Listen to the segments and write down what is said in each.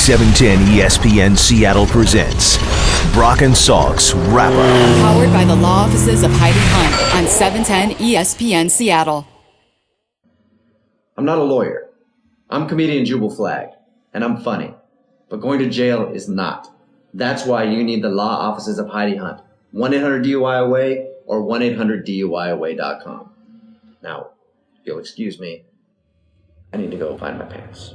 710 ESPN Seattle presents Brock and Salk's Wrap-Up. Powered by the law offices of Heidi Hunt on 710 ESPN Seattle. I'm not a lawyer. I'm comedian Jubal Flagg, and I'm funny. But going to jail is not. That's why you need the law offices of Heidi Hunt. 1-800-DUI-AWAY or 1-800-DUIAWAY.com. Now, if you'll excuse me, I need to go find my pants.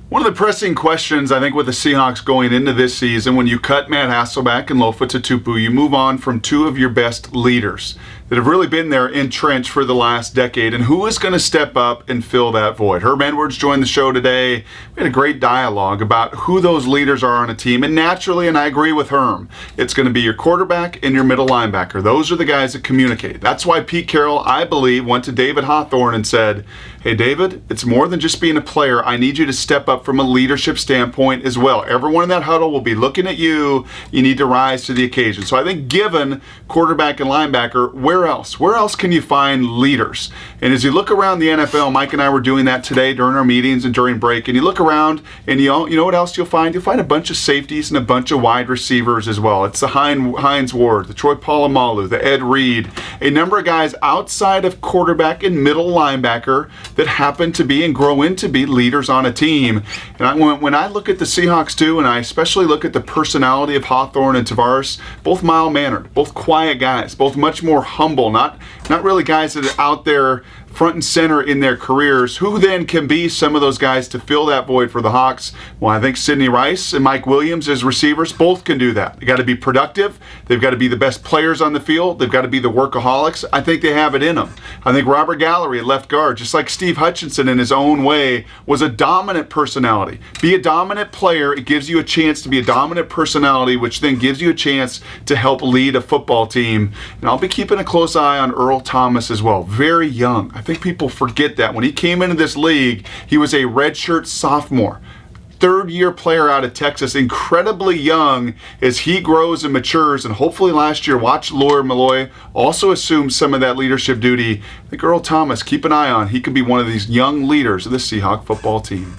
One of the pressing questions, I think, with the Seahawks going into this season, when you cut Matt Hasselbeck and Lofa Tatupu, you move on from two of your best leaders that have really been there entrenched for the last decade. And who is going to step up and fill that void? Herb Edwards joined the show today. We had a great dialogue about who those leaders are on a team. And naturally, and I agree with Herm, it's going to be your quarterback and your middle linebacker. Those are the guys that communicate. That's why Pete Carroll, I believe, went to David Hawthorne and said, hey, David, it's more than just being a player. I need you to step up from a leadership standpoint as well. Everyone in that huddle will be looking at you. You need to rise to the occasion. So I think given quarterback and linebacker, where else? Where else can you find leaders? And as you look around the NFL, Mike and I were doing that today during our meetings and during break, and you look around and you know what else you'll find? You'll find a bunch of safeties and a bunch of wide receivers as well. It's the Hines Ward, the Troy Polamalu, the Ed Reed, a number of guys outside of quarterback and middle linebacker that happen to be and grow into be leaders on a team. And when I look at the Seahawks too, and I especially look at the personality of Hawthorne and Tavares, both mild-mannered, both quiet guys, both much more humble, not really guys that are out there front and center in their careers. Who then can be some of those guys to fill that void for the Hawks? Well, I think Sidney Rice and Mike Williams as receivers both can do that. They got to be productive. They've got to be the best players on the field. They've got to be the workaholics. I think they have it in them. I think Robert Gallery at left guard, just like Steve Hutchinson in his own way, was a dominant personality. Be a dominant player. It gives you a chance to be a dominant personality, which then gives you a chance to help lead a football team. And I'll be keeping a close eye on Earl Thomas as well. Very young. I think people forget that. When he came into this league, he was a redshirt sophomore. Third-year player out of Texas, incredibly young as he grows and matures, and hopefully last year, watch Lawyer Malloy also assume some of that leadership duty. I think Earl Thomas, keep an eye on. He could be one of these young leaders of the Seahawk football team.